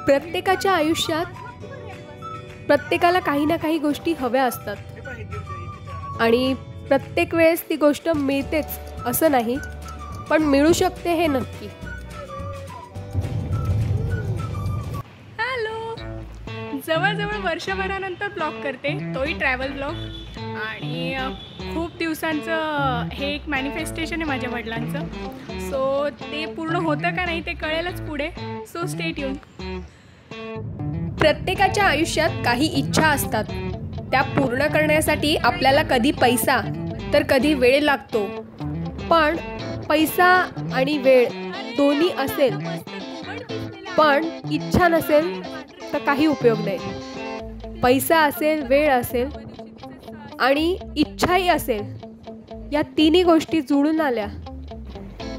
प्रत्येकाच्या आयुष्यात प्रत्येकाला काही ना काही गोष्टी हव्या असतात आणि प्रत्येक वेळेस ती गोष्ट मिळतेच असं नाही, पण मिळू शकते हे नक्की. हॅलो, जवळजवळ वर्षभरानंतर ब्लॉग करते, तोही ट्रॅव्हल ब्लॉग. आणि खूप दिवसांचं हे एक मॅनिफेस्टेशन आहे माझ्या वडिलांचं. सो ते पूर्ण होतं का नाही ते कळेलच पुढे. So stay tune. प्रत्येकाच्या आयुष्यात काही इच्छा असतात, त्या पूर्ण करण्यासाठी आपल्याला कधी पैसा तर कधी वेळ लागतो. पण पैसा आणि वेळ दोन्ही असेल पण इच्छा नसेल तर काही उपयोग नाही. पैसा असेल, वेळ असेल आणि इच्छाही असेल, या तिन्ही गोष्टी जुळून आल्या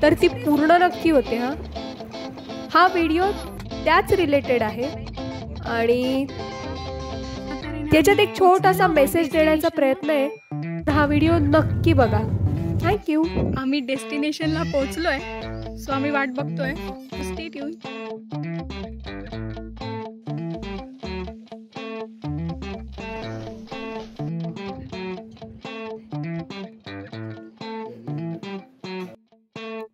तर ती पूर्ण नक्की होते. हा व्हिडिओ त्याच रिलेटेड आहे आणि त्याच्यात एक छोटासा मेसेज देण्याचा प्रयत्न आहे. तर हा व्हिडिओ नक्की बघा. थँक्यू. आम्ही डेस्टिनेशनला पोहोचलोय, सो आम्ही वाट बघतोय. Stay tune.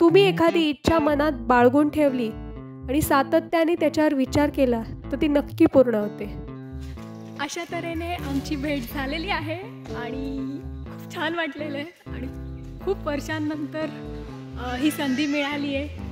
तुम्ही एखादी इच्छा मनात बाळगून ठेवली आणि सातत्याने त्याच्यावर विचार केला तर ती नक्की पूर्ण होते. अशा तऱ्हेने आमची भेट झालेली आहे आणि खूप छान वाटलेलं आहे आणि खूप वर्षांनंतर ही संधी मिळाली आहे.